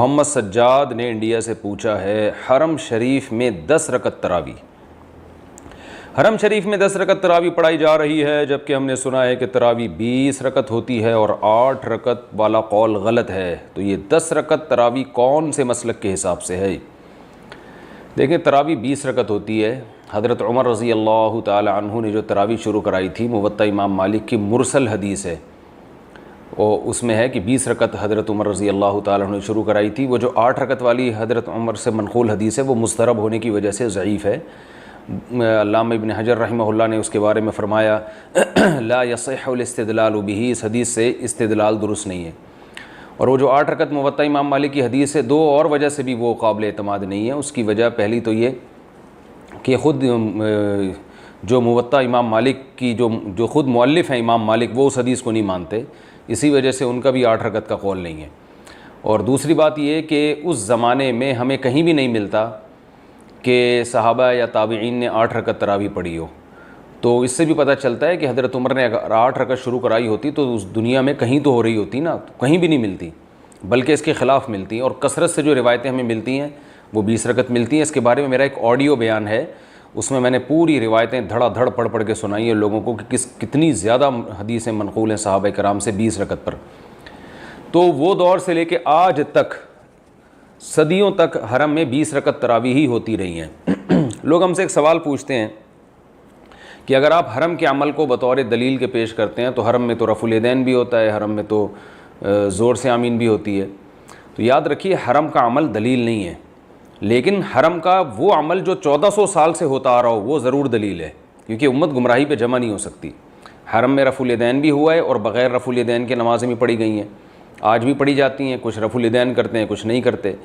मोहम्मद सज्जाद ने इंडिया से पूछा है, हरम शरीफ में 10 रकत तरावी, हरम शरीफ में 10 रकत तरावी पढ़ाई जा रही है, जबकि हमने सुना है कि तरावी 20 रकत होती है और 8 रकत वाला कौल गलत है। तो ये 10 रकत तरावी कौन से मसलक के हिसाब से है? देखें, तरावी 20 रकत होती है। हज़रत उमर रज़ी अल्लाह ताला अन्हु ने जो तरावी शुरू कराई थी, मुवत्ता इमाम मालिक की मुरसल हदीस है, और उसमें है कि 20 रकत हज़रत उमर रज़ी अल्लाह ताला अन्हु ने शुरू कराई थी। वो जो 8 रकत वाली हज़रत उमर से मनक़ूल हदीस है, वो मुस्तरब होने की वजह से ज़ईफ़ है। अल्लामा इब्न हजर रहमहुल्लाह ने उसके बारे में फ़रमाया, ला यसिहुल इस्तिदलालु बिही, इस हदीस से इस्तिदलाल दुरुस्त नहीं है। और वो जो 8 रकत मुवत्ता इमाम मालिक की हदीस है, 2 और वजह से भी वो काबिल एतमाद नहीं है। उसकी वजह पहली तो ये कि ख़ुद जो मुवत्ता इमाम मालिक की जो ख़ुद मुअल्लिफ़ हैं इमाम मालिक, वो उस हदीस को नहीं मानते, इसी वजह से उनका भी 8 रकत का कौल नहीं है। और दूसरी बात ये कि उस ज़माने में हमें कहीं भी नहीं मिलता कि सहाबा या ताबीईन ने 8 रकत तरावी पढ़ी हो। तो इससे भी पता चलता है कि हज़रत उमर ने अगर 8 रकत शुरू कराई होती तो उस दुनिया में कहीं तो हो रही होती ना, तो कहीं भी नहीं मिलती, बल्कि इसके ख़िलाफ़ मिलती हैं। और कसरत से जो रिवायतें हमें मिलती हैं वो 20 रकत मिलती हैं। इसके बारे में मेरा एक ऑडियो बयान है, उसमें मैंने पूरी रिवायतें धड़ाधड़ पढ़ के सुनाई है लोगों को कि कितनी ज़्यादा हदीसें मनक़ूल हैं सहाबा कराम से 20 रकत पर। तो वो दौर से लेके आज तक, सदियों तक हरम में 20 रकत तरावी ही होती रही हैं। लोग हमसे एक सवाल पूछते हैं कि अगर आप हरम के अमल को बतौर दलील के पेश करते हैं तो हरम में तो रफ़ुल यदैन भी होता है, हरम में तो ज़ोर से आमीन भी होती है। तो याद रखिए, हरम का अमल दलील नहीं है, लेकिन हरम का वो अमल जो 1400 साल से होता आ रहा हो वो ज़रूर दलील है, क्योंकि उम्मत गुमराही पे जमा नहीं हो सकती। हरम में रफ़ुल यदैन भी हुआ है और बग़ैर रफ़ुल यदैन के नमाज़ें भी पढ़ी गई हैं, आज भी पढ़ी जाती हैं। कुछ रफ़ुल यदैन करते हैं, कुछ नहीं करते।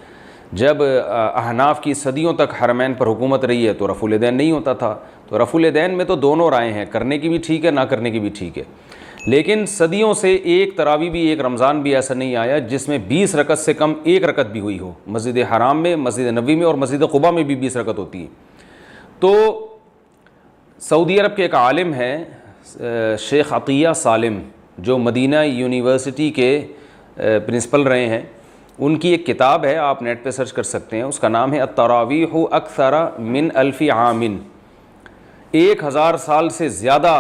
जब अहनाफ की सदियों तक हरमैन पर हुकूमत रही है तो रफ़ुल यदैन नहीं होता था। तो रफ़ुल यदैन में तो दोनों राय हैं, करने की भी ठीक है, ना करने की भी ठीक है। लेकिन सदियों से एक तरावी भी, एक रमज़ान भी ऐसा नहीं आया जिसमें 20 रकत से कम 1 रकत भी हुई हो। मस्जिद हराम में, मस्जिद नबी में और मस्जिद क़ुबा में भी 20 रकत होती है। तो सऊदी अरब के एक आलिम हैं शेख अतिया सालिम, जो मदीना यूनिवर्सिटी के प्रिंसिपल रहे हैं, उनकी एक किताब है, आप नेट पे सर्च कर सकते हैं। उसका नाम है अत-तरावीह अक्सर मिन अल्फ़ि आमिन, 1000 साल से ज़्यादा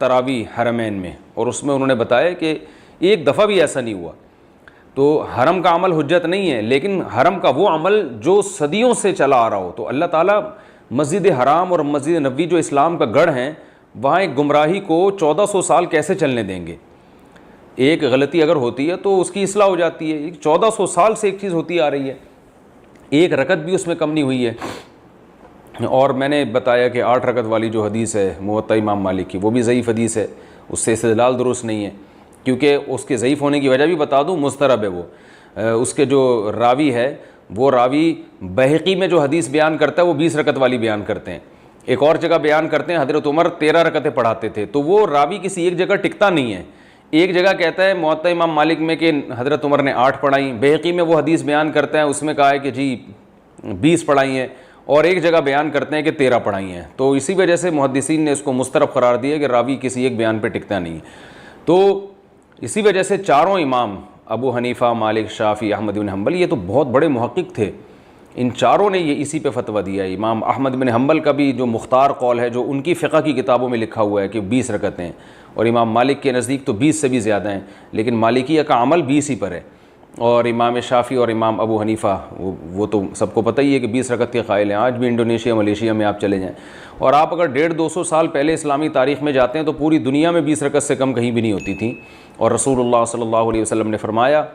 तरावी हरमैन में। और उसमें उन्होंने बताया कि एक दफ़ा भी ऐसा नहीं हुआ। तो हरम का अमल हुज्जत नहीं है, लेकिन हरम का वो अमल जो सदियों से चला आ रहा हो। तो अल्लाह ताला मस्जिद हराम और मस्जिद नबी जो इस्लाम का गढ़ हैं, वहाँ एक गुमराही को 1400 साल कैसे चलने देंगे? एक गलती अगर होती है तो उसकी इस्लाह हो जाती है। 1400 साल से एक चीज़ होती आ रही है, एक रकत भी उसमें कम नहीं हुई है। और मैंने बताया कि 8 रकत वाली जो हदीस है मुवत्ता इमाम मालिक की, वो भी ज़ईफ़ हदीस है, उससे इस्तिदलाल दुरुस्त नहीं है। क्योंकि उसके ज़ईफ़ होने की वजह भी बता दूँ, मुस्तरब है वो। उसके जो रावी है, वो रावी बहक़ी में जो हदीस बयान करता है वो 20 रकत वाली बयान करते हैं। एक और जगह बयान करते हैं हज़रत उमर 13 रकतें पढ़ाते थे। तो वो रावी किसी एक जगह टिकता नहीं है। एक जगह कहता है मुवत्ता इमाम मालिक में कि हज़रत उमर ने 8 पढ़ाई, बहक़ी में वो हदीस बयान करते हैं, उसमें कहा है कि जी 20 पढ़ाई हैं, और एक जगह बयान करते हैं कि 13 पढ़ाई हैं। तो इसी वजह से मुहद्दिसीन ने इसको मुस्तरब करार दिया कि रावी किसी एक बयान पे टिकता नहीं है। तो इसी वजह से चारों इमाम अबू हनीफ़ा, मालिक, शाफ़ी, अहमद बिन हम्बल, ये तो बहुत बड़े मुहक्किक थे, इन चारों ने ये इसी पे फतवा दिया। इमाम अहमद बिन हम्बल का भी जो मुख्तार कौल है, जो उनकी फ़िक़्ह की किताबों में लिखा हुआ है कि 20 रकतें हैं, और इमाम मालिक के नज़दीक तो 20 से भी ज़्यादा हैं, लेकिन मालिकिया का अमल 20 ही पर है। और इमाम शाफ़ी और इमाम अबू हनीफ़ा वो तो सबको पता ही है कि 20 रकत के क़ाइल हैं। आज भी इंडोनेशिया, मलेशिया में आप चले जाएँ और आप अगर 150-200 साल पहले इस्लामी तारीख़ में जाते हैं तो पूरी दुनिया में 20 रकत से कम कहीं भी नहीं होती थी। और रसूलुल्लाह सल्लल्लाहु अलैहि वसल्लम ने फरमाया,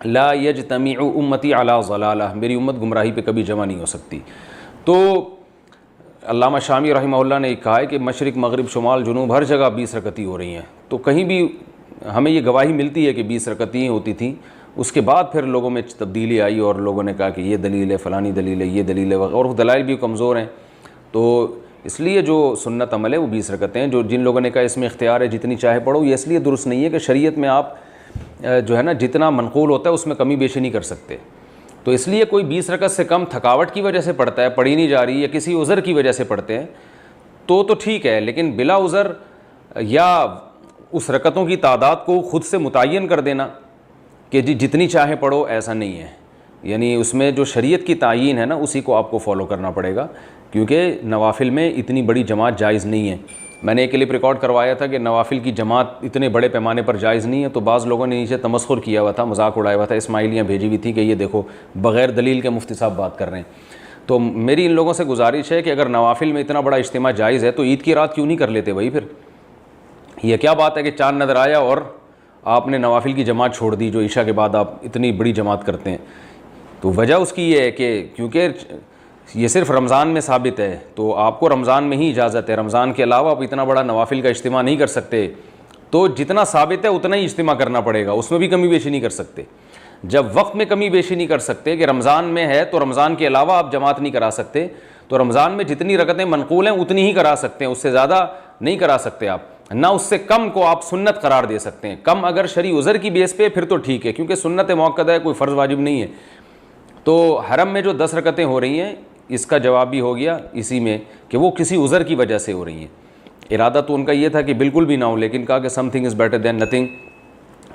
ला यजतमिउ उम्मती अला ज़लाला, मेरी उम्मत गुमराही पे कभी जमा नहीं हो सकती। तो अल्लामा शामी रहमहुल्लाह ने कहा है कि मशरिक़, मगरिब, शुमाल, जुनूब हर जगह 20 रकत ही हो रही हैं। तो कहीं भी हमें ये गवाही मिलती है कि 20 रकत ही होती थी। उसके बाद फिर लोगों में तब्दीली आई और लोगों ने कहा कि ये दलील है, फ़लानी दलील है, ये दलील है, और दलाइल भी कमज़ोर हैं। तो इसलिए जो सुन्नत अमल है वो 20 रकतें हैं। जो जिन लोगों ने कहा इसमें इख्तियार है, जितनी चाहे पढ़ो, ये इसलिए दुरुस्त नहीं है कि शरीयत में आप जो है ना, जितना मनक़ूल होता है उसमें कमी बेशी नहीं कर सकते। तो इसलिए कोई 20 रकत से कम थकावट की वजह से पढ़ता है, पढ़ी नहीं जा रही, या किसी उज़र की वजह से पढ़ते हैं, तो ठीक है। लेकिन बिला उज़र या उस रकतों की तादाद को ख़ुद से मुतय्यन कर देना कि जी जितनी चाहे पढ़ो, ऐसा नहीं है। यानी उसमें जो शरीयत की तायीन है ना, उसी को आपको फॉलो करना पड़ेगा, क्योंकि नवाफिल में इतनी बड़ी जमात जायज़ नहीं है। मैंने एक क्लिप रिकॉर्ड करवाया था कि नवाफिल की जमात इतने बड़े पैमाने पर जायज़ नहीं है, तो बाज़ लोगों ने नीचे तमस्खुर किया हुआ था, मजाक उड़ाया हुआ था, इस्माइलियाँ भेजी हुई थी कि ये देखो बग़ैर दलील के मुफ्ती साहब बात कर रहे हैं। तो मेरी इन लोगों से गुजारिश है कि अगर नवाफिल में इतना बड़ा इज्तिमा जायज़ है तो ईद की रात क्यों नहीं कर लेते भाई? फिर ये क्या बात है कि चाँद नज़र आया और आपने नवाफिल की जमात छोड़ दी, जो ईशा के बाद आप इतनी बड़ी जमात करते हैं। तो वजह उसकी ये है कि क्योंकि ये सिर्फ रमज़ान में साबित है, तो आपको रमज़ान में ही इजाज़त है, रमज़ान के अलावा आप इतना बड़ा नवाफिल का इज्तिमा नहीं कर सकते। तो जितना साबित है उतना ही इज्तिमा करना पड़ेगा, उसमें भी कमी बेशी नहीं कर सकते। जब वक्त में कमी बेशी नहीं कर सकते कि रमज़ान में है तो रमज़ान के अलावा आप जमात नहीं करा सकते, तो रमज़ान में जितनी रकतें मनक़ूल हैं उतनी ही करा सकते हैं, उससे ज़्यादा नहीं करा सकते आप, ना उससे कम को आप सुन्नत करार दे सकते हैं। कम अगर शरई उज़र की बेस पे फिर तो ठीक है, क्योंकि सुन्नत मुअक्कदा है, कोई फ़र्ज़ वाजिब नहीं है। तो हरम में जो 10 रकतें हो रही हैं, इसका जवाब भी हो गया इसी में कि वो किसी उज़र की वजह से हो रही हैं। इरादा तो उनका ये था कि बिल्कुल भी ना हो, लेकिन कहा कि something is better than nothing,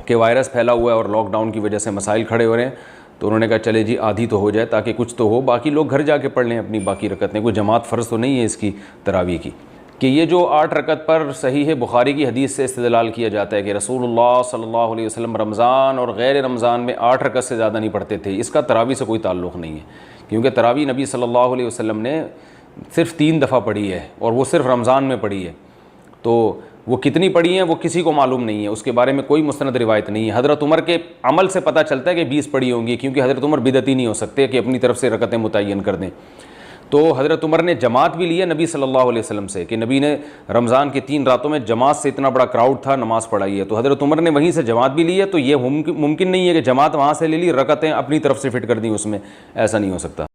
कि वायरस फैला हुआ है और लॉकडाउन की वजह से मसाइल खड़े हो रहे हैं। तो उन्होंने कहा चले जी आधी तो हो जाए ताकि कुछ तो हो, बाकी लोग घर जाके पढ़ लें अपनी बाकी रकतें। कोई जमात फ़र्ज़ तो नहीं है इसकी तरावी की। कि ये जो 8 रकत पर सही है बुखारी की हदीस से इस्तेदलाल किया जाता है कि रसूलुल्लाह सल्लल्लाहु अलैहि वसल्लम रमज़ान और गैर रमज़ान में 8 रकत से ज़्यादा नहीं पढ़ते थे। इसका तरावी से कोई ताल्लुक़ नहीं है, क्योंकि तरावी नबी सल्लल्लाहु अलैहि वसल्लम ने सिर्फ़ 3 दफ़ा पढ़ी है और वो सिर्फ़ रमज़ान में पढ़ी है। तो वो कितनी पढ़ी हैं वो किसी को मालूम नहीं है, उसके बारे में कोई मुस्तनद रिवायत नहीं है। हज़रत उमर के अमल से पता चलता है कि 20 पढ़ी होंगी, क्योंकि हज़रत उमर बिदती नहीं हो सकते कि अपनी तरफ से रकतें मुतय्यन कर दें। तो हज़रत उमर ने जमात भी लिया नबी सल्लल्लाहु अलैहि वसल्लम से, कि नबी ने रमज़ान की 3 रातों में जमात से इतना बड़ा क्राउड था, नमाज़ पढ़ाई है। तो हज़रत उमर ने वहीं से जमात भी ली है। तो ये मुमकिन नहीं है कि जमात वहाँ से ले ली, रकतें अपनी तरफ से फ़िट कर दी उसमें, ऐसा नहीं हो सकता।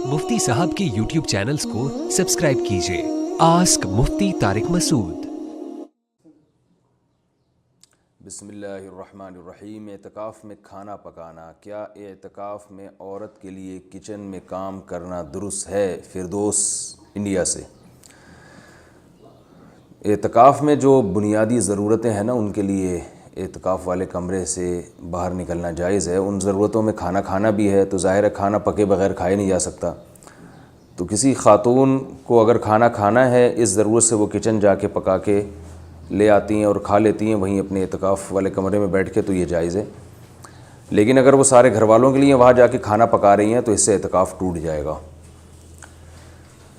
मुफ्ती साहब के YouTube चैनल्स को सब्सक्राइब कीजिए। आस्क मुफ्ती तारिक मसूद। बिस्मिल्लाहिर्रहमानिर्रहीम। एतकाफ़ में खाना पकाना, क्या एतकाफ़ में औरत के लिए किचन में काम करना दुरुस्त है? फिरदौस इंडिया से। एतकाफ़ में जो बुनियादी ज़रूरतें हैं ना, उनके लिए एतकाफ़ वाले कमरे से बाहर निकलना जायज़ है। उन ज़रूरतों में खाना खाना भी है, तो ज़ाहिर है खाना पके बग़ैर खाया नहीं जा सकता। तो किसी ख़ातून को अगर खाना खाना है, इस ज़रूरत से वो किचन जाके पका के ले आती हैं और खा लेती हैं वहीं अपने एतकाफ़ वाले कमरे में बैठ के, तो ये जायज़ है। लेकिन अगर वो सारे घर वालों के लिए वहाँ जाके खाना पका रही हैं तो इससे एतकाफ़ टूट जाएगा।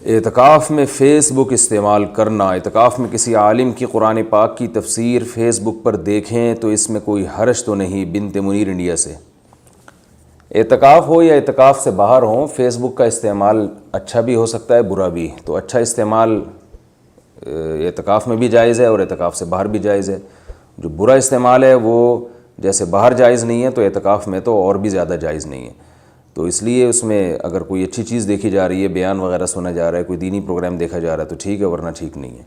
एतकाफ़ में फ़ेसबुक इस्तेमाल करना, एतकाफ़ में किसी आलिम की कुरान पाक की तफसीर फ़ेसबुक पर देखें तो इसमें कोई हर्ज तो नहीं? बिनते मुनीर इंडिया से। एतकाफ़ हो या एतकाफ़ से बाहर हो, फ़ेसबुक का इस्तेमाल अच्छा भी हो सकता है, बुरा भी। तो अच्छा इस्तेमाल एतकाफ़ में भी जायज़ है और एतकाफ़ से बाहर भी जायज़ है। जो बुरा इस्तेमाल है वो जैसे बाहर जायज़ नहीं है, तो एतकाफ़ में तो और भी ज़्यादा जायज़ नहीं है। तो इसलिए उसमें अगर कोई अच्छी चीज़ देखी जा रही है, बयान वगैरह सुना जा रहा है, कोई दीनी प्रोग्राम देखा जा रहा है, तो ठीक है, वरना ठीक नहीं है।